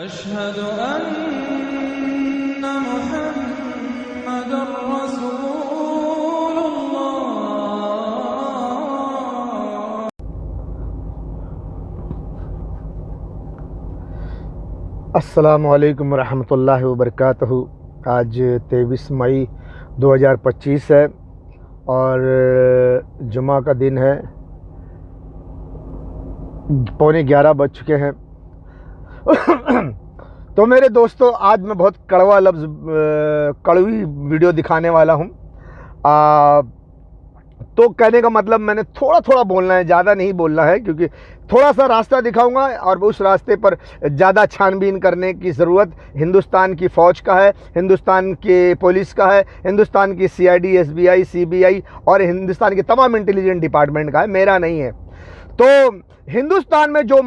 अशहदु अन्ना मुहम्मदुर रसूलुल्लाह। अस्सलामु अलैकुम रहमतुल्लाहि व बरकातहू। आज 23 मई 2025 है और जुमा का दिन है। 11:15 बज चुके हैं। तो मेरे दोस्तों, आज मैं बहुत कड़वी वीडियो दिखाने वाला हूँ। तो कहने का मतलब मैंने थोड़ा बोलना है, ज़्यादा नहीं बोलना है, क्योंकि थोड़ा सा रास्ता दिखाऊंगा और उस रास्ते पर ज़्यादा छानबीन करने की ज़रूरत हिंदुस्तान की फ़ौज का है, हिंदुस्तान के पुलिस का है, हिंदुस्तान की CID, SBI, CBI और हिंदुस्तान के तमाम इंटेलिजेंट डिपार्टमेंट का है, मेरा नहीं है। तो हिंदुस्तान में जो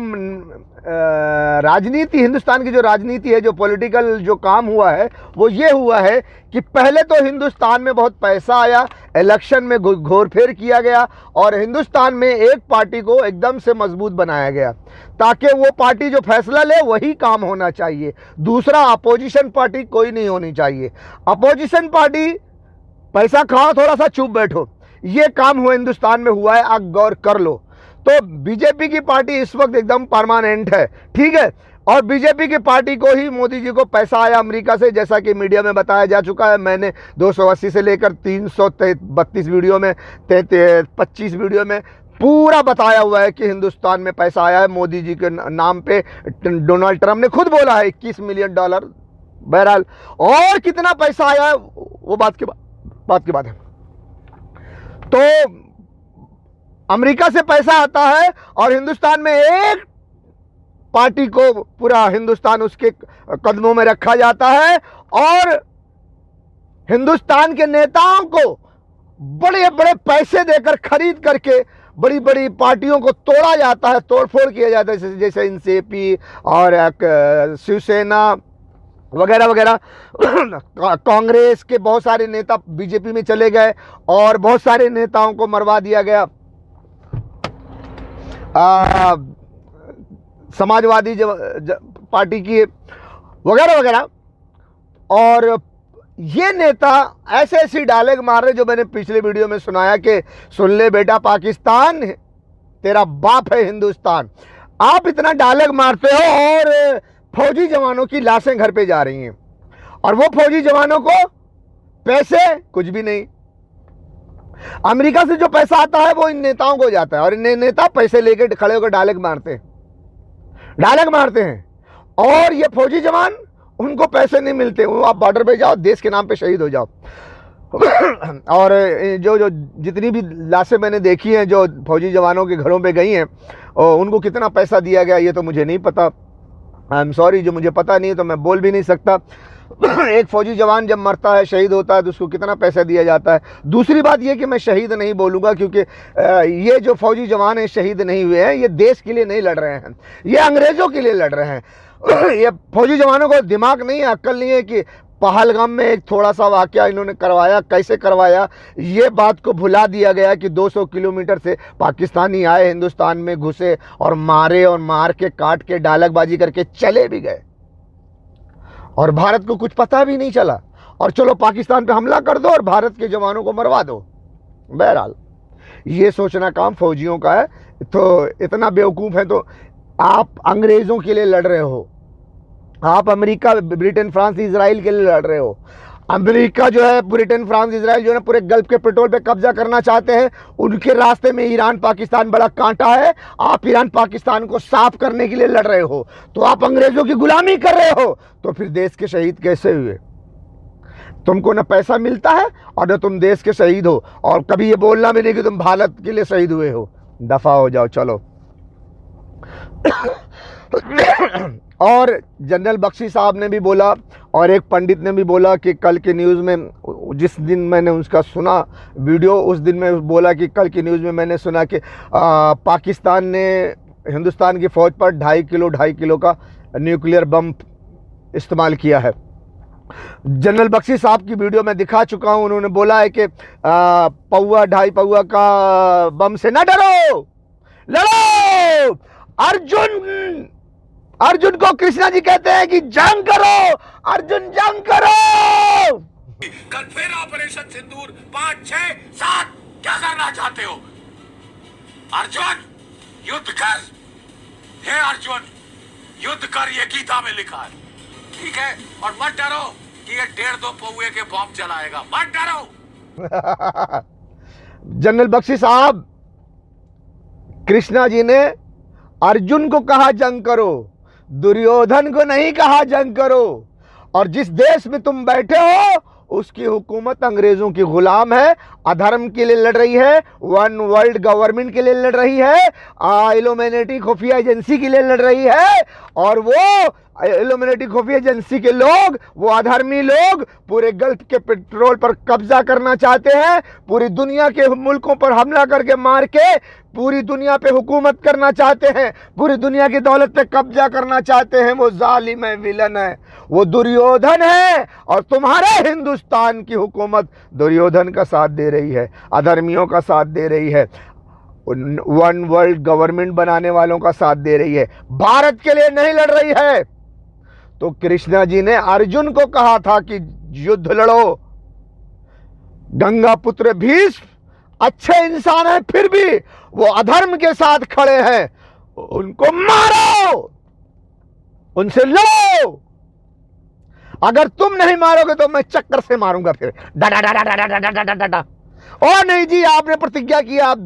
राजनीति, हिंदुस्तान की जो राजनीति है, जो पॉलिटिकल जो काम हुआ है, वो ये हुआ है कि पहले तो हिंदुस्तान में बहुत पैसा आया, इलेक्शन में घोरफेर किया गया और हिंदुस्तान में एक पार्टी को एकदम से मजबूत बनाया गया ताकि वो पार्टी जो फैसला ले वही काम होना चाहिए। दूसरा, अपोजिशन पार्टी कोई नहीं होनी चाहिए। अपोजिशन पार्टी पैसा खाओ, थोड़ा सा चुप बैठो, ये काम हुआ हिंदुस्तान में हुआ है, आप गौर कर लो। तो बीजेपी की पार्टी इस वक्त एकदम परमानेंट है, ठीक है। और बीजेपी की पार्टी को ही मोदी जी को पैसा आया अमेरिका से, जैसा कि मीडिया में बताया जा चुका है। मैंने 280 से लेकर 332 वीडियो में 25 वीडियो में पूरा बताया हुआ है कि हिंदुस्तान में पैसा आया है मोदी जी के नाम पे। डोनाल्ड ट्रंप ने खुद बोला है $21 मिलियन। बहरहाल और कितना पैसा आया है वो बात की बात है। तो अमेरिका से पैसा आता है और हिंदुस्तान में एक पार्टी को पूरा हिंदुस्तान उसके कदमों में रखा जाता है और हिंदुस्तान के नेताओं को बड़े बड़े पैसे देकर खरीद करके बड़ी बड़ी पार्टियों को तोड़ा जाता है, तोड़फोड़ किया जाता है, जैसे NCP और शिवसेना वगैरह वगैरह। कांग्रेस के बहुत सारे नेता बीजेपी में चले गए और बहुत सारे नेताओं को मरवा दिया गया। समाजवादी पार्टी की वगैरह वगैरह। और ये नेता ऐसे ऐसी डायलॉग मार रहे जो मैंने पिछले वीडियो में सुनाया कि सुन ले बेटा पाकिस्तान, तेरा बाप है हिंदुस्तान। आप इतना डायलॉग मारते हो और फौजी जवानों की लाशें घर पे जा रही हैं और वो फौजी जवानों को पैसे कुछ भी नहीं। अमेरिका से जो पैसा आता है वो इन नेताओं को जाता है और इन नेता पैसे लेकर खड़े होकर डायलॉग मारते हैं और ये फौजी जवान, उनको पैसे नहीं मिलते। वो आप बॉर्डर पे जाओ, देश के नाम पे शहीद हो जाओ। और जो जितनी भी लाशें मैंने देखी हैं जो फौजी जवानों के घरों पे गई हैं, उनको कितना पैसा दिया गया ये तो मुझे नहीं पता। आई एम सॉरी, जो मुझे पता नहीं है तो मैं बोल भी नहीं सकता। एक फौजी जवान जब मरता है, शहीद होता है, तो उसको कितना पैसा दिया जाता है। दूसरी बात यह कि मैं शहीद नहीं बोलूँगा, क्योंकि ये जो फौजी जवान हैं शहीद नहीं हुए हैं, ये देश के लिए नहीं लड़ रहे हैं, ये अंग्रेज़ों के लिए लड़ रहे हैं। ये फौजी जवानों को दिमाग नहीं है, अक्ल नहीं है कि पहलगाम में एक थोड़ा सा वाकया इन्होंने करवाया, कैसे करवाया, ये बात को भुला दिया गया कि 200 किलोमीटर से पाकिस्तानी आए, हिंदुस्तान में घुसे और मारे और मार के काट के डायलॉगबाजी करके चले भी गए और भारत को कुछ पता भी नहीं चला। और चलो पाकिस्तान पे हमला कर दो और भारत के जवानों को मरवा दो। बहरहाल ये सोचना काम फौजियों का है। तो इतना बेवकूफ़ है तो आप अंग्रेज़ों के लिए लड़ रहे हो, आप अमेरिका, ब्रिटेन, फ्रांस, इजराइल के लिए लड़ रहे हो। अमेरिका जो है, ब्रिटेन, फ्रांस, इजराइल जो है पूरे गल्फ के पेट्रोल पे कब्जा करना चाहते हैं। उनके रास्ते में ईरान पाकिस्तान बड़ा कांटा है। आप ईरान पाकिस्तान को साफ करने के लिए लड़ रहे हो, तो आप अंग्रेज़ों की गुलामी कर रहे हो। तो फिर देश के शहीद कैसे हुए? तुमको न पैसा मिलता है और न तुम देश के शहीद हो, और कभी ये बोलना भी नहीं कि तुम भारत के लिए शहीद हुए हो। दफा हो जाओ, चलो। और जनरल बख्शी साहब ने भी बोला और एक पंडित ने भी बोला कि कल के न्यूज़ में, जिस दिन मैंने उसका सुना वीडियो, उस दिन में बोला कि कल की न्यूज़ में मैंने सुना कि पाकिस्तान ने हिंदुस्तान की फ़ौज पर 2.5 किलो का न्यूक्लियर बम इस्तेमाल किया है। जनरल बख्शी साहब की वीडियो में दिखा चुका हूं। उन्होंने बोला है कि पौवा 2.5 पौवा का बम से न डरो, लड़ो। अर्जुन अर्जुन को कृष्णा जी कहते हैं कि जंग करो, अर्जुन जंग करो। कल फिर ऑपरेशन सिंदूर 5, 6, 7 क्या करना चाहते हो? अर्जुन युद्ध कर, हे अर्जुन युद्ध कर, ये गीता में लिखा है, ठीक है? और मत डरो कि ये 1.5-2 पौए के बॉम्ब चलाएगा, मत डरो। जनरल बख्शी साहब, कृष्णा जी ने अर्जुन को कहा जंग करो, दुर्योधन को नहीं कहा जंग करो। और जिस देश में तुम बैठे हो उसकी हुकूमत अंग्रेजों की गुलाम है, अधर्म के लिए लड़ रही है, वन वर्ल्ड गवर्नमेंट के लिए लड़ रही है, इल्यूमिनेटी खुफिया एजेंसी के लिए लड़ रही है। और वो इल्यूमिनेटी खुफिया एजेंसी के लोग, वो अधर्मी लोग पूरे गल्फ के पेट्रोल पर कब्जा करना चाहते हैं, पूरी दुनिया के मुल्कों पर हमला करके मार के पूरी दुनिया पे हुकूमत करना चाहते हैं, पूरी दुनिया की दौलत पे कब्जा करना चाहते हैं। वो जालिम है, विलन है, वो दुर्योधन है। और तुम्हारे हिंदुस्तान की हुकूमत दुर्योधन का साथ दे रही है, अधर्मियों का साथ दे रही है, वन वर्ल्ड गवर्नमेंट बनाने वालों का साथ दे रही है, भारत के लिए नहीं लड़ रही है। तो कृष्णा जी ने अर्जुन को कहा था कि युद्ध लड़ो। गंगा पुत्र भीष्म अच्छे इंसान हैं, फिर भी वो अधर्म के साथ खड़े हैं, उनको मारो, उनसे लड़ो। अगर तुम नहीं मारोगे तो मैं चक्कर से मारूंगा फिर, डा डा। और नहीं जी, आपने प्रतिज्ञा की आप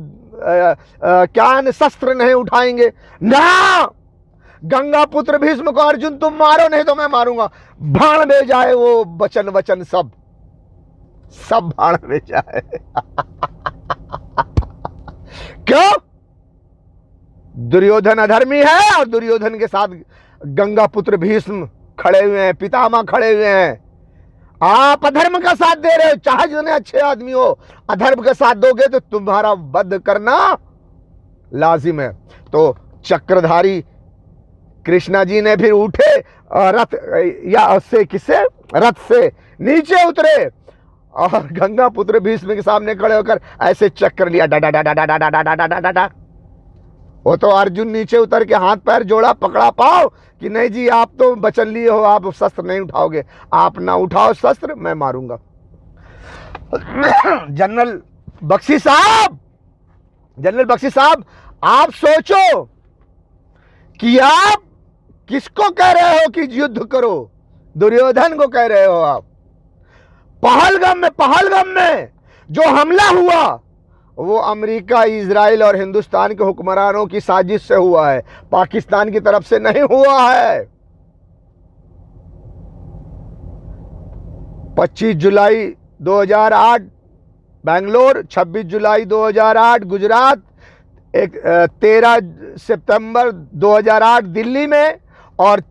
क्या शस्त्र नहीं उठाएंगे ना। गंगा पुत्र भीष्म को अर्जुन तुम मारो, नहीं तो मैं मारूंगा। भाण में जाए वो वचन वचन सब भाण में जाए। क्यों? दुर्योधन अधर्मी है और दुर्योधन के साथ गंगा पुत्र भीष्म खड़े हुए हैं, पितामह खड़े हुए हैं। आप अधर्म का साथ दे रहे हो, चाहे जितने अच्छे आदमी हो, अधर्म का साथ दोगे तो तुम्हारा वध करना लाजिम है। तो चक्रधारी कृष्णा जी ने फिर उठे, रथ या से किसे रथ से नीचे उतरे और गंगा पुत्र भीष्म के सामने खड़े होकर ऐसे चक्कर लिया, डा डा डा डा डा डा डा डा डा डा डा। वो तो अर्जुन नीचे उतर के हाथ पैर जोड़ा, पकड़ा पाओ कि नहीं जी आप तो वचन लिए हो, आप शस्त्र नहीं उठाओगे, आप ना उठाओ शस्त्र, मैं मारूंगा। जनरल बख्शी साहब, आप सोचो कि आप किसको कह रहे हो कि युद्ध करो? दुर्योधन को कह रहे हो आप। पहलगाम में जो हमला हुआ वो अमेरिका, इजराइल और हिंदुस्तान के हुक्मरानों की साजिश से हुआ है, पाकिस्तान की तरफ से नहीं हुआ है। 25 जुलाई 2008 बेंगलोर, 26 जुलाई 2008 गुजरात, 13 सितंबर 2008 दिल्ली में और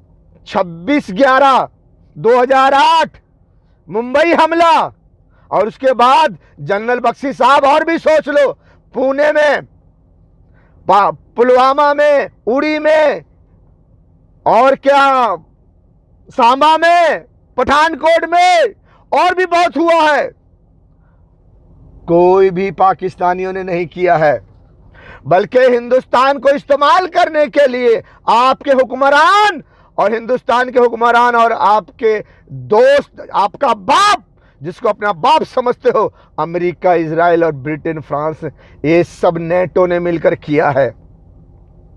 26/11/2008 मुंबई हमला। और उसके बाद जनरल बख्शी साहब और भी सोच लो, पुणे में, पुलवामा में, उड़ी में, और क्या सांबा में, पठानकोट में, और भी बहुत हुआ है। कोई भी पाकिस्तानियों ने नहीं किया है, बल्कि हिंदुस्तान को इस्तेमाल करने के लिए आपके हुक्मरान और हिंदुस्तान के हुक्मरान और आपके दोस्त, आपका बाप जिसको अपना बाप समझते हो, अमेरिका, इजराइल और ब्रिटेन, फ्रांस, ये सब नेटो ने मिलकर किया है।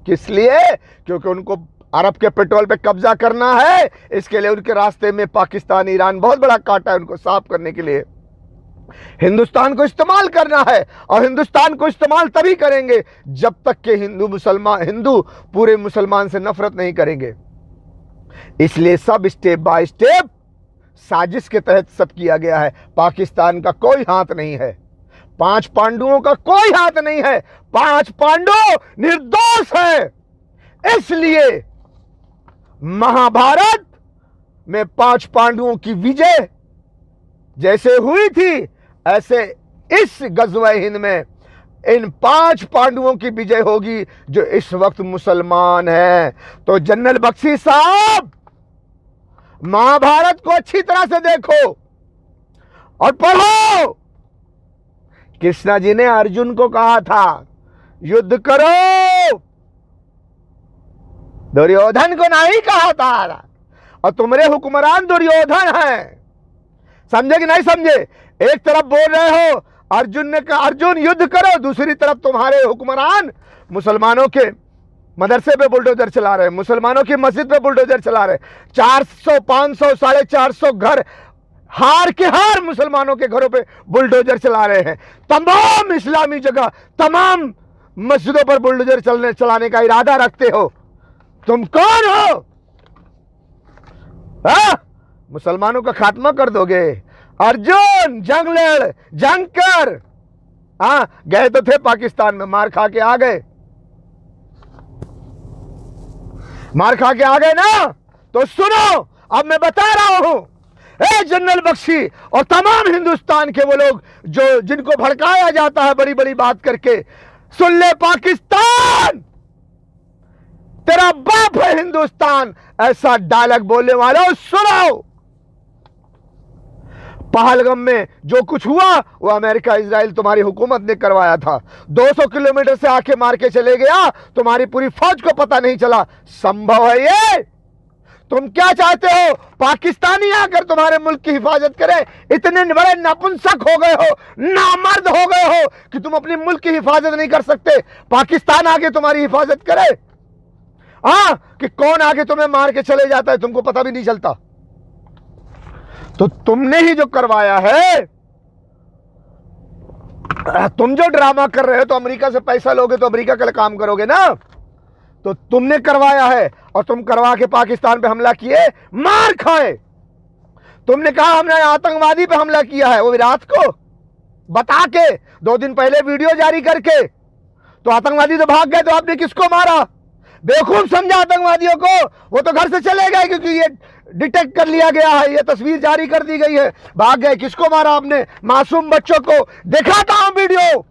किस लिए? क्योंकि उनको अरब के पेट्रोल पे कब्जा करना है। इसके लिए उनके रास्ते में पाकिस्तान, ईरान बहुत बड़ा काटा है उनको साफ करने के लिए। हिंदुस्तान को इस्तेमाल करना है और हिंदुस्तान को इस्तेमाल तभी करेंगे जब तक के हिंदू पूरे मुसलमान से नफरत नहीं करेंगे। इसलिए सब स्टेप बाय स्टेप साजिश के तहत सब किया गया है। पाकिस्तान का कोई हाथ नहीं है, 5 पांडुओं का कोई हाथ नहीं है। 5 पांडु निर्दोष हैं। इसलिए महाभारत में 5 पांडुओं की विजय जैसे हुई थी, ऐसे इस गज़वा हिंद में इन 5 पांडुओं की विजय होगी जो इस वक्त मुसलमान हैं। तो जनरल बख्शी साहब, महाभारत को अच्छी तरह से देखो और पढ़ो। कृष्णा जी ने अर्जुन को कहा था युद्ध करो, दुर्योधन को नहीं कहा था, और तुम्हारे हुक्मरान दुर्योधन हैं। समझे कि नहीं समझे? एक तरफ बोल रहे हो अर्जुन ने कहा अर्जुन युद्ध करो, दूसरी तरफ तुम्हारे हुक्मरान मुसलमानों के मदरसे पे बुलडोजर चला रहे हैं, मुसलमानों की मस्जिद पे बुलडोजर चला रहे हैं। 400 500 450 घर हार के हार मुसलमानों के घरों पे बुलडोजर चला रहे हैं। तमाम इस्लामी जगह, तमाम मस्जिदों पर बुलडोजर चलाने का इरादा रखते हो। तुम कौन हो? मुसलमानों का खात्मा कर दोगे। अर्जुन जंग लड़, जंग कर। गए तो थे पाकिस्तान में, मार खा के आ गए, मार खा के आ गए ना। तो सुनो, अब मैं बता रहा हूं, जनरल बख्शी और तमाम हिंदुस्तान के वो लोग जो जिनको भड़काया जाता है बड़ी बड़ी बात करके, सुन ले पाकिस्तान, तेरा बाप है हिंदुस्तान। ऐसा डायलॉग बोलने वालों सुनो। पहलगाम में जो कुछ हुआ वो अमेरिका इजराइल तुम्हारी हुकूमत ने करवाया था। 200 किलोमीटर से आके मार के चले गया, तुम्हारी पूरी फौज को पता नहीं चला। संभव है ये? तुम क्या चाहते हो? पाकिस्तानी आकर तुम्हारे मुल्क की हिफाजत करे? इतने बड़े नपुंसक हो गए हो, नामर्द हो गए हो कि तुम अपने मुल्क की हिफाजत नहीं कर सकते। पाकिस्तान आगे तुम्हारी हिफाजत करे? कि कौन आगे तुम्हें मार के चले जाता है तुमको पता भी नहीं चलता। तो तुमने ही जो करवाया है, तुम जो ड्रामा कर रहे हो, तो अमेरिका से पैसा लोगे तो अमेरिका का काम करोगे ना। तो तुमने करवाया है, और तुम करवा के पाकिस्तान पे हमला किए, मार खाए। तुमने कहा हमने आतंकवादी पे हमला किया है, वो भी रात को बता के 2 दिन पहले वीडियो जारी करके। तो आतंकवादी तो भाग गए, तो आपने किसको मारा? बेवकूफ समझा आतंकवादियों को? वो तो घर से चले गए क्योंकि ये डिटेक्ट कर लिया गया है, ये तस्वीर जारी कर दी गई है, भाग गए। किसको मारा आपने? मासूम बच्चों को। दिखाता हूं वीडियो,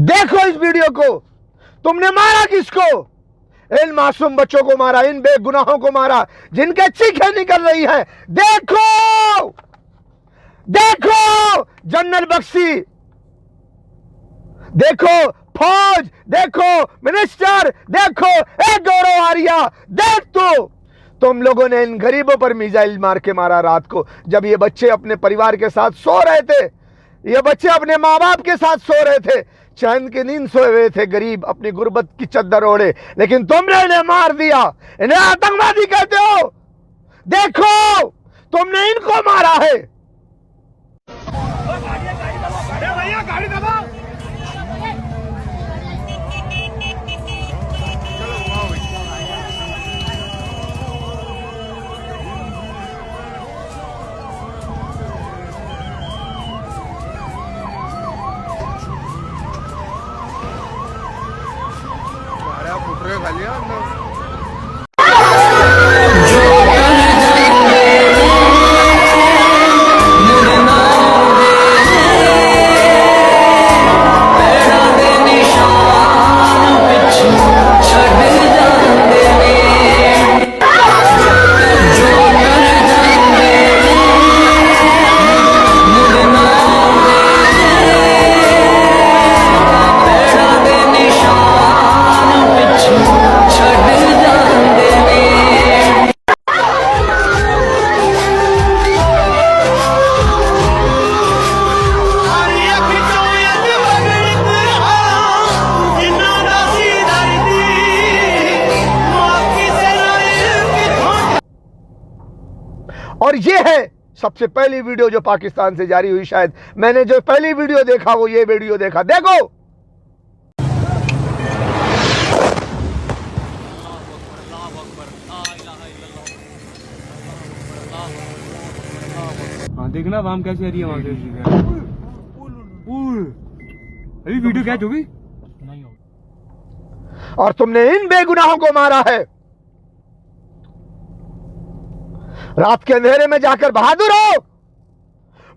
देखो इस वीडियो को। तुमने मारा किसको? इन मासूम बच्चों को मारा, इन बेगुनाहों को मारा जिनके चीखें निकल रही हैं। देखो देखो जनरल बख्शी, देखो फौज, देखो मिनिस्टर, देखो एक गौरव आर्या, देख तो तुम लोगों ने इन गरीबों पर मिसाइल मार के मारा रात को, जब ये बच्चे अपने परिवार के साथ सो रहे थे, ये बच्चे अपने माँ बाप के साथ सो रहे थे, चैन की नींद सोए हुए थे, गरीब अपनी गुर्बत की चद्दर ओढ़े, लेकिन तुमने इन्हें मार दिया। इन्हें आतंकवादी कहते हो? देखो तुमने इनको मारा है। भैया गाड़ी दबाओ। और ये है सबसे पहली वीडियो जो पाकिस्तान से जारी हुई। शायद मैंने जो पहली वीडियो देखा वो ये वीडियो देखा। देखो देखना वाम कैसी आ रही है वहां से। अभी वीडियो कैच होगी नहीं होगी। और तुमने इन बेगुनाहों को मारा है। रात के अंधेरे में जाकर बहादुर हो,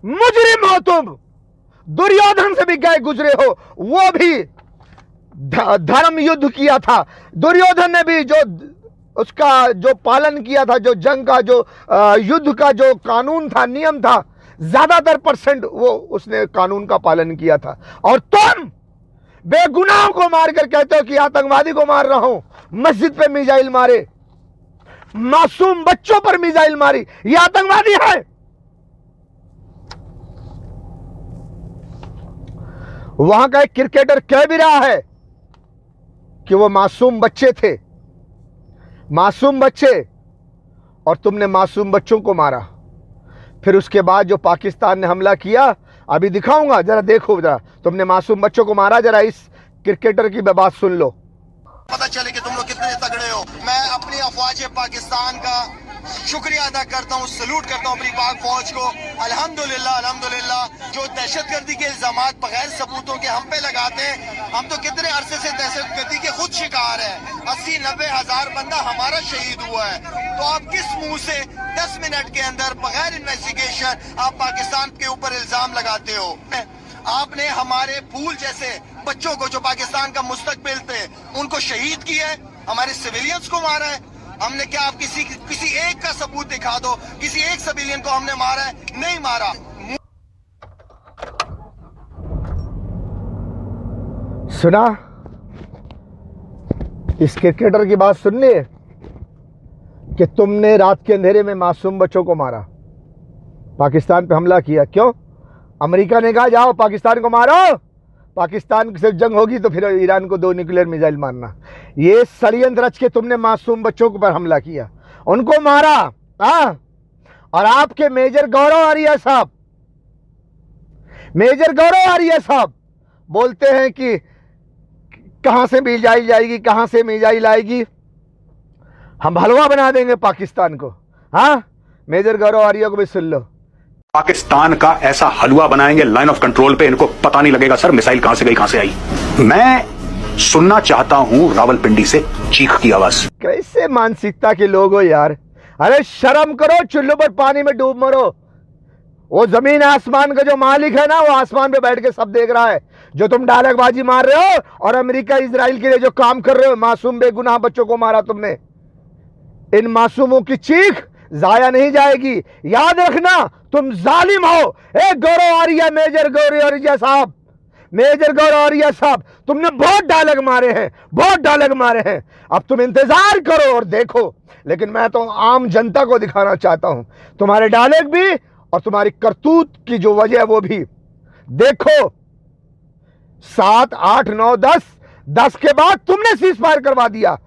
मुजरिम हो तुम, दुर्योधन से भी गए गुजरे हो। वो भी धर्म युद्ध किया था। दुर्योधन ने भी जो उसका जो पालन किया था, जो जंग का जो युद्ध का जो कानून था, नियम था, ज्यादातर % वो उसने कानून का पालन किया था। और तुम बेगुनाहों को मारकर कहते हो कि आतंकवादी को मार रहा हूं। मस्जिद पे मिसाइल मारे, मासूम बच्चों पर मिसाइल मारी, ये आतंकवादी है। वहां का एक क्रिकेटर कह भी रहा है कि वो मासूम बच्चे थे, मासूम बच्चे, और तुमने मासूम बच्चों को मारा। फिर उसके बाद जो पाकिस्तान ने हमला किया, अभी दिखाऊंगा, जरा देखो, जरा तुमने मासूम बच्चों को मारा, जरा इस क्रिकेटर की बात सुन लो। पता चले कि तुम लोग कितने तगड़े हो। मैं अपनी अफवाज पाकिस्तान का शुक्रिया अदा करता हूँ, सलूट करता हूँ अपनी पाक फौज को। अल्हम्दुलिल्लाह अल्हम्दुलिल्लाह, जो दहशतगर्दी के इल्जामात बगैर सबूतों के हम पे लगाते हैं, हम तो कितने अरसे से दहशतगर्दी के खुद शिकार है। 80-90 हजार बंदा हमारा शहीद हुआ है, तो आप किस मुंह से 10 मिनट के अंदर बगैर इन्वेस्टिगेशन आप पाकिस्तान के ऊपर इल्जाम लगाते हो? आपने हमारे फूल जैसे बच्चों को, जो पाकिस्तान का मुस्तकबिल थे, उनको शहीद किया है, हमारे सिविलियंस को मारा है। हमने क्या, आप किसी एक का सबूत दिखा दो, किसी एक सिविलियन को हमने मारा है? नहीं मारा। सुना इस क्रिकेटर की बात, सुन लिए कि तुमने रात के अंधेरे में मासूम बच्चों को मारा, पाकिस्तान पे हमला किया। क्यों? अमेरिका ने कहा जाओ पाकिस्तान को मारो, पाकिस्तान से जंग होगी तो फिर ईरान को 2 न्यूक्लियर मिसाइल मारना। ये षड्यंत्र रच के तुमने मासूम बच्चों पर हमला किया, उनको मारा। और आपके मेजर गौरव आर्य साहब, मेजर गौरव आर्य साहब बोलते हैं कि कहां से मिसाइल जाएगी, कहां से मिसाइल आएगी, हम हलवा बना देंगे पाकिस्तान को। मेजर गौरव आर्य को भी सुन लो। पाकिस्तान का ऐसा हलवा बनाएंगे लाइन ऑफ कंट्रोल पे, इनको पता नहीं लगेगा सर मिसाइल कहां से गई कहां से आई। मैं सुनना चाहता हूं रावलपिंडी से चीख की आवाज। कैसे मानसिकता के लोग हो यार, अरे शर्म करो, चुल्लू पर पानी में डूब मरो। वो जमीन आसमान का जो मालिक है ना, वो आसमान पे बैठ के सब देख रहा है। जो तुम डायलॉगबाजी मार रहे हो और अमेरिका इजराइल के लिए जो काम कर रहे हो, मासूम बेगुनाह बच्चों को मारा तुमने, इन मासूमों की चीख जाया नहीं जाएगी। याद रखना, तुम जालिम हो। गौरव आर्य, मेजर गौरव आर्य साहब, मेजर गौरव आर्य साहब, तुमने बहुत डायलॉग मारे हैं, बहुत डायलॉग मारे हैं। अब तुम इंतजार करो और देखो। लेकिन मैं तो आम जनता को दिखाना चाहता हूं तुम्हारे डायलॉग भी और तुम्हारी करतूत की जो वजह है वो भी। देखो 7, 8, 9, 10 के बाद तुमने सीज फायर करवा दिया।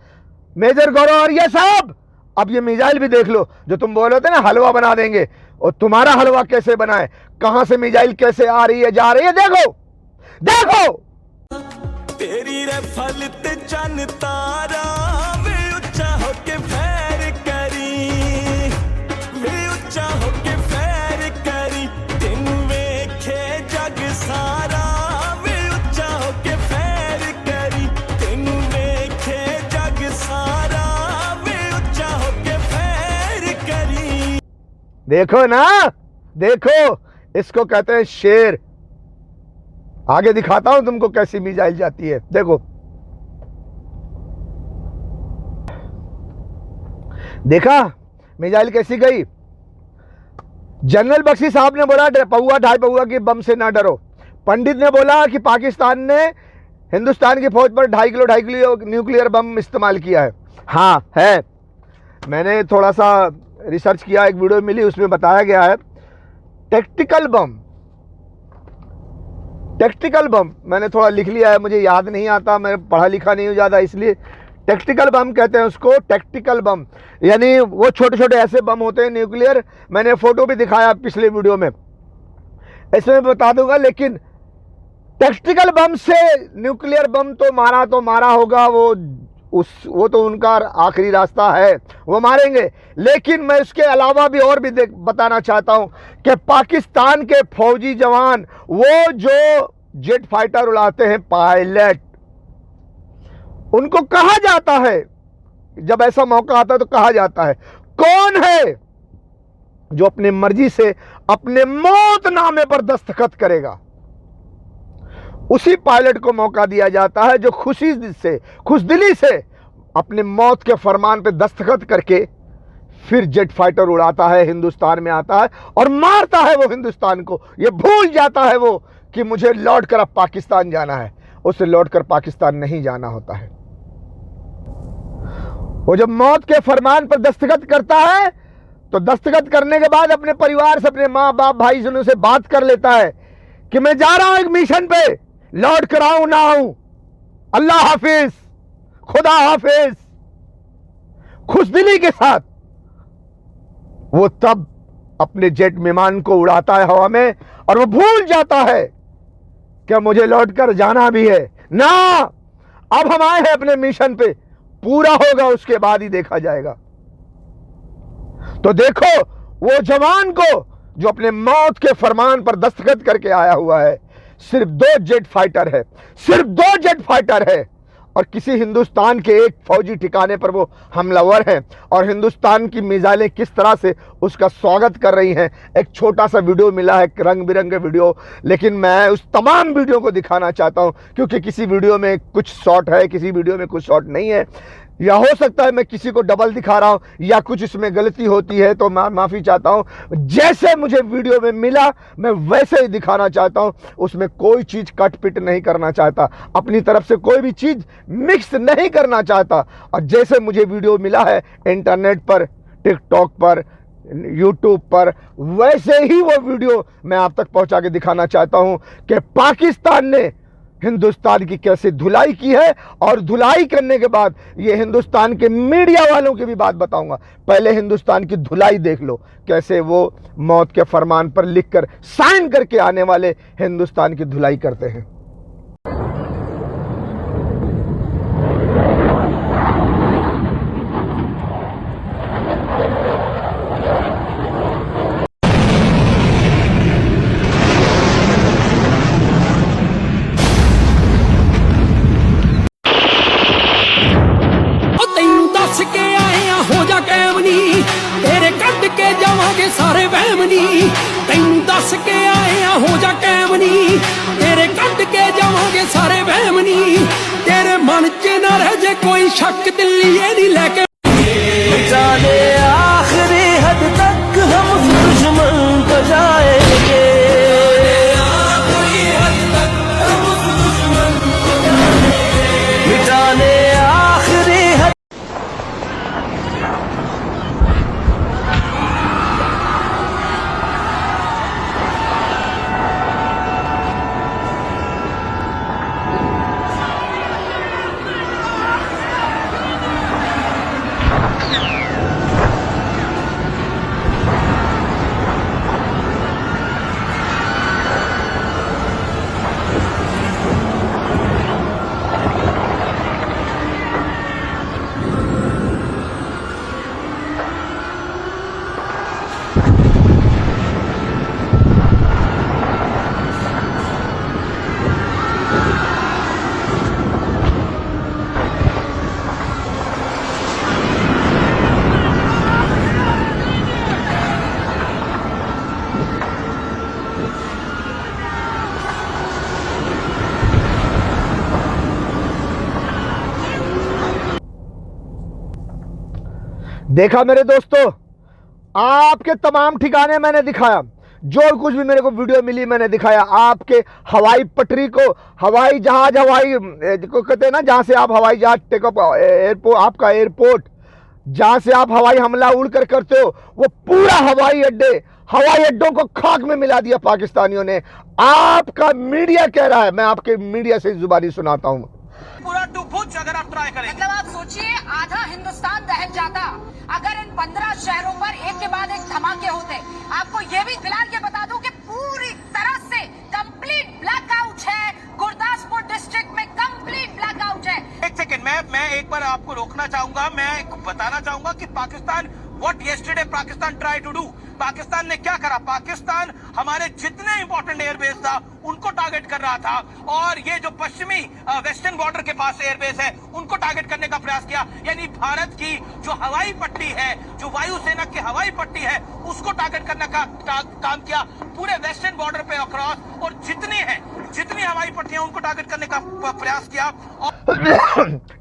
मेजर गौरव आर्य साहब, अब ये मिसाइल भी देख लो, जो तुम बोले थे ना हलवा बना देंगे, और तुम्हारा हलवा कैसे बनाए, कहां से मिसाइल कैसे आ रही है, जा रही है, देखो देखो। तेरी रफल ते चन तारा वे उच्चा होके फैर करी, वे उच्चा होके फैर करी, तेन वेखे जग सारा वे उच्चा होके फैर करी, तेन वेखे जग सारा वे उच्चा होके फैर करी। देखो ना, देखो, इसको कहते हैं शेर। आगे दिखाता हूं तुमको कैसी मिसाइल जाती है, देखो। देखा मिसाइल कैसी गई। जनरल बख्शी साहब ने बोला पौआ 2.5 पौआ की बम से ना डरो। पंडित ने बोला कि पाकिस्तान ने हिंदुस्तान की फौज पर 2.5 किलो न्यूक्लियर बम इस्तेमाल किया है। हाँ है, मैंने थोड़ा सा रिसर्च किया, एक वीडियो मिली, उसमें बताया गया है टैक्टिकल बम। टैक्टिकल बम मैंने थोड़ा लिख लिया है, मुझे याद नहीं आता, मैं पढ़ा लिखा नहीं हूँ ज़्यादा, इसलिए टैक्टिकल बम कहते हैं उसको। टैक्टिकल बम यानी वो छोटे छोटे ऐसे बम होते हैं न्यूक्लियर। मैंने फ़ोटो भी दिखाया पिछले वीडियो में, इसमें बता दूंगा। लेकिन टैक्टिकल बम से न्यूक्लियर बम तो मारा होगा, वो तो उनका आखिरी रास्ता है, वो मारेंगे। लेकिन मैं इसके अलावा भी और भी बताना चाहता हूं कि पाकिस्तान के फौजी जवान, वो जो जेट फाइटर उड़ाते हैं, पायलट, उनको कहा जाता है, जब ऐसा मौका आता है तो कहा जाता है, कौन है जो अपनी मर्जी से अपने मौतनामे पर दस्तखत करेगा? उसी पायलट को मौका दिया जाता है जो खुशदिली से अपने मौत के फरमान पे दस्तखत करके फिर जेट फाइटर उड़ाता है, हिंदुस्तान में आता है और मारता है वो हिंदुस्तान को। ये भूल जाता है वो कि मुझे लौट कर अब पाकिस्तान जाना है। उसे लौटकर पाकिस्तान नहीं जाना होता है। वो जब मौत के फरमान पर दस्तखत करता है तो दस्तखत करने के बाद अपने परिवार से, अपने माँ बाप भाई बहनों से बात कर लेता है कि मैं जा रहा हूं एक मिशन पे, लौट कर आऊं ना आऊं, अल्लाह हाफिज, खुदा हाफिज, खुशदिली के साथ वो तब अपने जेट विमान को उड़ाता है हवा में और वो भूल जाता है कि मुझे लौटकर जाना भी है ना, अब हम आए हैं अपने मिशन पे, पूरा होगा उसके बाद ही देखा जाएगा। तो देखो वो जवान को जो अपने मौत के फरमान पर दस्तखत करके आया हुआ है, सिर्फ 2 जेट फाइटर है, सिर्फ 2 जेट फाइटर है और किसी हिंदुस्तान के एक फौजी ठिकाने पर वो हमलावर हैं और हिंदुस्तान की मिसाइलें किस तरह से उसका स्वागत कर रही हैं। एक छोटा सा वीडियो मिला है, रंग बिरंगे वीडियो, लेकिन मैं उस तमाम वीडियो को दिखाना चाहता हूं क्योंकि किसी वीडियो में कुछ शॉट है, किसी वीडियो में कुछ शॉट नहीं है, या हो सकता है मैं किसी को डबल दिखा रहा हूं या कुछ इसमें गलती होती है तो मैं माफ़ी चाहता हूं। जैसे मुझे वीडियो में मिला मैं वैसे ही दिखाना चाहता हूं, उसमें कोई चीज़ कट पिट नहीं करना चाहता, अपनी तरफ से कोई भी चीज़ मिक्स नहीं करना चाहता। और जैसे मुझे वीडियो मिला है इंटरनेट पर, टिकटॉक पर, यूट्यूब पर, वैसे ही वो वीडियो मैं आप तक पहुंचा के दिखाना चाहता हूं कि पाकिस्तान ने हिंदुस्तान की कैसे धुलाई की है और धुलाई करने के बाद ये हिंदुस्तान के मीडिया वालों की भी बात बताऊंगा। पहले हिंदुस्तान की धुलाई देख लो, कैसे वो मौत के फरमान पर लिखकर साइन करके आने वाले हिंदुस्तान की धुलाई करते हैं। सारे वहमनी तैनू दस के आए हो जा कैमनी, तेरे कट के जावांगे सारे वहमनी, तेरे मन च ना रह जे कोई शक, दिल्ली ये नहीं लेके जाने आखिरी हद तक हम दुश्मन तो जाएंगे, मिटाने आखिरी हद। देखा मेरे दोस्तों, आपके तमाम ठिकाने मैंने दिखाया, जो कुछ भी मेरे को वीडियो मिली मैंने दिखाया। आपके हवाई पटरी को, हवाई जहाज, हवाई को कहते हैं ना, जहां से आप हवाई जहाज टेकअप, एयरपोर्ट, आपका एयरपोर्ट जहां से आप हवाई हमला उड़कर करते हो, वो पूरा हवाई अड्डों को खाक में मिला दिया पाकिस्तानियों ने। आपका मीडिया कह रहा है, मैं आपके मीडिया से जुबानी सुनाता हूं। पूरा टू भुज अगर आप ट्राई करें, मतलब आप सोचिए आधा हिंदुस्तान दहल जाता अगर इन 15 शहरों पर एक के बाद एक धमाके होते। आपको ये भी फिलहाल ये बता दूं कि पूरी तरह से कंप्लीट ब्लैकआउट है, गुरदासपुर डिस्ट्रिक्ट में कंप्लीट ब्लैकआउट है। एक सेकेंड, मैं एक बार आपको रोकना चाहूंगा। मैं बताना चाहूंगा कि Pakistan, what yesterday Pakistan try to do, Pakistan ने क्या करा, पाकिस्तान हमारे जितने इंपॉर्टेंट एयरबेस था उनको टारगेट कर रहा था, और ये जो पश्चिमी वेस्टर्न बॉर्डर के पास एयरबेस है उनको टारगेट करने का प्रयास किया। यानी भारत की जो हवाई पट्टी है, जो वायुसेना की हवाई पट्टी है, उसको टारगेट करने का काम किया पूरे वेस्टर्न बॉर्डर पे अक्रॉस, और जितनी हवाई पट्टियां उनको टारगेट करने का प्रयास किया।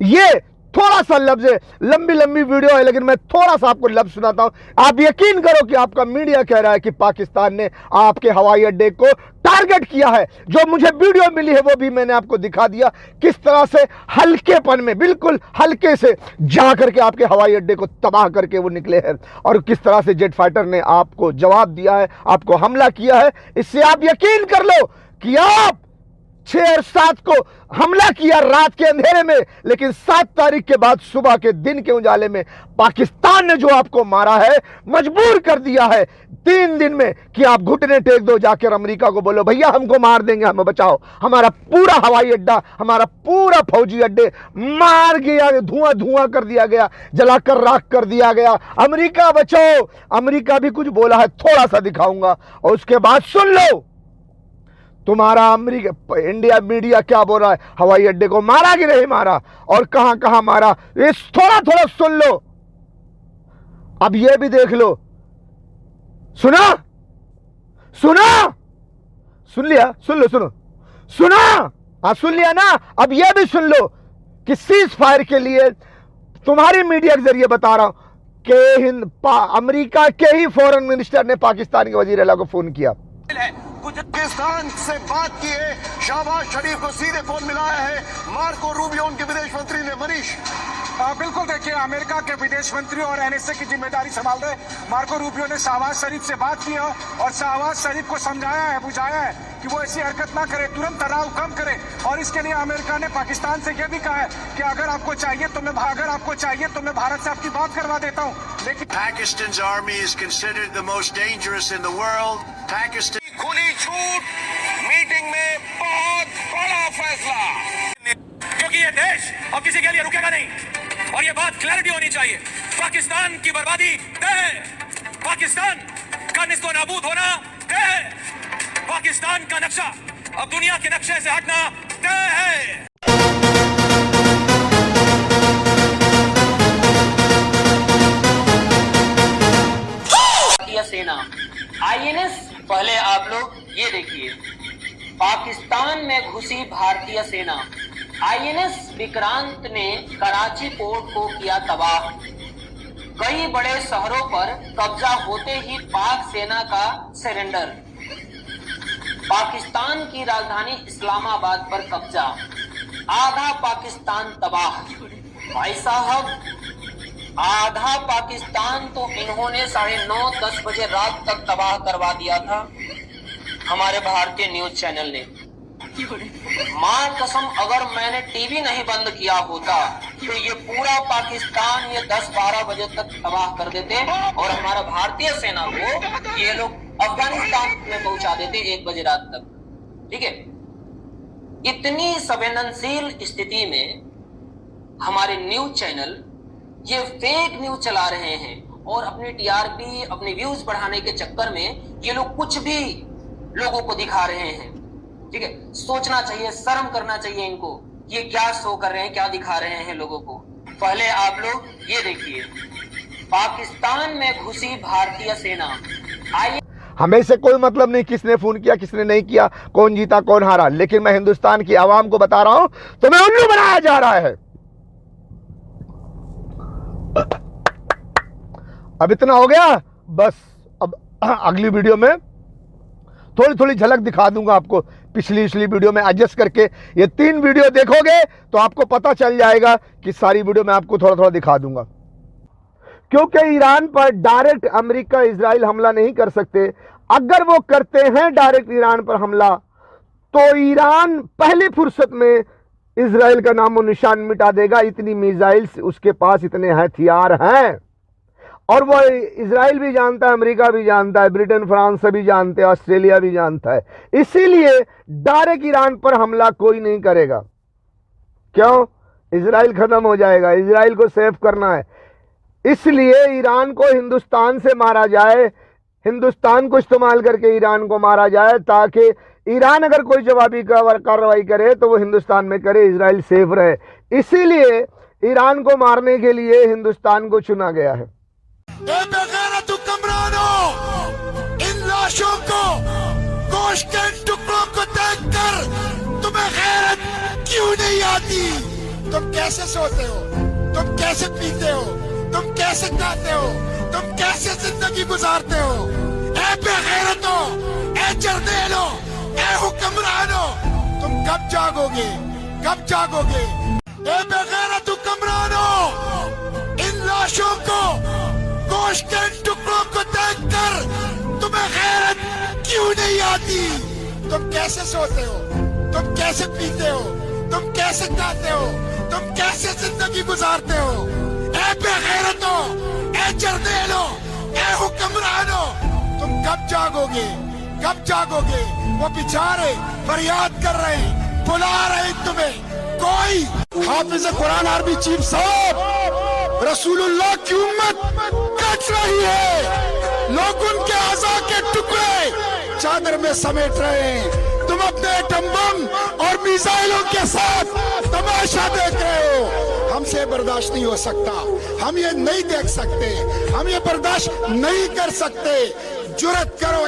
ये थोड़ा सा लफ्ज है, लंबी लंबी वीडियो है लेकिन मैं थोड़ा सा आपको लफ्ज सुनाता हूं। आप यकीन करो कि आपका मीडिया कह रहा है कि पाकिस्तान ने आपके हवाई अड्डे को टारगेट किया है। जो मुझे वीडियो मिली है वो भी मैंने आपको दिखा दिया, किस तरह से हल्केपन में, बिल्कुल हल्के से जा करके आपके हवाई अड्डे को तबाह करके वो निकले हैं, और किस तरह से जेट फाइटर ने आपको जवाब दिया है, आपको हमला किया है। इससे आप यकीन कर लो कि आप 6 और 7 को हमला किया रात के अंधेरे में, लेकिन 7 तारीख के बाद सुबह के दिन के उजाले में पाकिस्तान ने जो आपको मारा है, मजबूर कर दिया है 3 दिन में कि आप घुटने टेक दो, जाकर अमेरिका को बोलो भैया हमको मार देंगे, हमें बचाओ। हमारा पूरा हवाई अड्डा, हमारा पूरा फौजी अड्डे मार गया, धुआं धुआं कर दिया गया, जलाकर राख कर दिया गया। अमेरिका बचाओ। अमेरिका भी कुछ बोला है, थोड़ा सा दिखाऊंगा और उसके बाद सुन लो तुम्हारा अमेरिका इंडिया मीडिया क्या बोल रहा है। हवाई अड्डे को मारा कि नहीं मारा और कहां कहां मारा, ये थोड़ा थोड़ा सुन लो। अब ये भी देख लो। सुना सुना सुन लिया, सुन लो, सुनो सुना, हाँ सुन लिया ना। अब ये भी सुन लो कि सीज फायर के लिए तुम्हारी मीडिया के जरिए बता रहा हूं कि अमेरिका के ही फॉरेन मिनिस्टर ने पाकिस्तान के वजीर आला को फोन किया। पाकिस्तान से बात की है, शहबाज शरीफ को सीधे फोन मिलाया है मार्को रूबियो, उनके विदेश मंत्री ने। मनीष बिल्कुल, देखिए अमेरिका के विदेश मंत्री और एनएसए की जिम्मेदारी संभाल रहे मार्को रूबियो ने शहबाज शरीफ से बात की है और शहबाज शरीफ को समझाया है, बुझाया है कि वो ऐसी हरकत ना करे, तुरंत तनाव कम करे। और इसके लिए अमेरिका ने पाकिस्तान से यह भी कहा है कि अगर आपको चाहिए तो मैं भारत से आपकी बात करवा देता हूँ। लेकिन Pakistan's army is considered the most dangerous in the world. Pakistan खुली छूट मीटिंग में बहुत बड़ा फैसला, क्योंकि ये देश अब किसी के लिए रुकेगा नहीं और ये बात क्लैरिटी होनी चाहिए। पाकिस्तान की बर्बादी तय है, पाकिस्तान का निस्तो नाबूद होना तय है, पाकिस्तान का नक्शा अब दुनिया के नक्शे से हटना तय है। सेना आईएनएस, पहले आप लोग ये देखिए, पाकिस्तान में घुसी भारतीय सेना। आईएनएस विक्रांत ने कराची पोर्ट को किया तबाह। कई बड़े शहरों पर कब्जा होते ही पाक सेना का सरेंडर। पाकिस्तान की राजधानी इस्लामाबाद पर कब्जा, आधा पाकिस्तान तबाह। भाई साहब, आधा पाकिस्तान तो इन्होंने 9:30-10 बजे रात तक तबाह करवा दिया था हमारे भारतीय न्यूज चैनल ने। मां कसम, अगर मैंने टीवी नहीं बंद किया होता तो ये पूरा पाकिस्तान ये 10-12 बजे तक तबाह कर देते और हमारा भारतीय सेना को ये लोग अफगानिस्तान में पहुंचा देते 1 बजे रात तक। ठीक है, इतनी संवेदनशील स्थिति में हमारे न्यूज चैनल ये फेक न्यूज चला रहे हैं और अपनी टीआरपी, अपने व्यूज बढ़ाने के चक्कर में ये लोग कुछ भी लोगों को दिखा रहे हैं। ठीक है, सोचना चाहिए, शर्म करना चाहिए इनको, ये क्या शो कर रहे हैं, क्या दिखा रहे हैं लोगों को। पहले आप लोग ये देखिए, पाकिस्तान में घुसी भारतीय सेना। हमें से कोई मतलब नहीं किसने फोन किया किसने नहीं किया, कौन जीता कौन हारा, लेकिन मैं हिंदुस्तान की आवाम को बता रहा हूं तुम्हें उल्लू बनाया जा रहा है। अब इतना हो गया, बस अब अगली वीडियो में थोड़ी थोड़ी झलक दिखा दूंगा आपको। पिछली वीडियो में एडजस्ट करके ये 3 वीडियो देखोगे तो आपको पता चल जाएगा कि सारी वीडियो में आपको थोड़ा थोड़ा दिखा दूंगा। क्योंकि ईरान पर डायरेक्ट अमेरिका इजराइल हमला नहीं कर सकते। अगर वो करते हैं डायरेक्ट ईरान पर हमला तो ईरान पहली फुर्सत में इजराइल का नामो निशान मिटा देगा। इतनी मिसाइल्स उसके पास, इतने हथियार हैं और वो इजराइल भी जानता है, अमेरिका भी जानता है, ब्रिटेन फ्रांस सभी जानते हैं, ऑस्ट्रेलिया भी जानता है। इसीलिए डायरेक्ट ईरान पर हमला कोई नहीं करेगा। क्यों? इजराइल खत्म हो जाएगा, इजराइल को सेव करना है। इसलिए ईरान को हिंदुस्तान से मारा जाए, हिंदुस्तान को इस्तेमाल करके ईरान को मारा जाए, ताकि ईरान अगर कोई जवाबी कार्रवाई करे तो वो हिंदुस्तान में करे, इजराइल सेफ रहे। इसीलिए ईरान को मारने के लिए हिंदुस्तान को चुना गया है। इन लाशों को, गोश्त के टुकड़ों को देखकर तुम्हें गैरत क्यों नहीं आती? तुम कैसे सोते हो? तुम कैसे पीते हो, तुम कैसे खाते हो, तुम कैसे जिंदगी गुजारते हो? ए बेगैरतो, ए जर्देलो, ए हुक्मरानो, तुम कब जागोगे, कब जागोगे? ए बेगैरत हुक्मरानो, इन लाशों को, गोश्त के टुकड़ों को देखकर तुम्हें गैरत क्यों नहीं आती? तुम कैसे सोते हो, तुम कैसे पीते हो, तुम कैसे खाते हो, तुम कैसे जिंदगी गुजारते हो? ए बेगैरतो, ए जर्देलो, ए हुक्मरानो, तुम कब जागोगे, कब जागोगे? वो बेचारे फरियाद कर रहे हैं, बुला रहे हैं तुम्हें। कोई हाफिज कुरान आर्मी चीफ साहब रसूलुल्लाह की उम्मत कट रही है, लोग उनके आज़ा के टुकड़े चादर में समेट रहे हैं। तुम अपने एटम बम और मिसाइलों के साथ तमाशा देख रहे हो। हमसे बर्दाश्त नहीं हो सकता, हम ये नहीं देख सकते, हम ये बर्दाश्त नहीं कर सकते। जुर्रत करो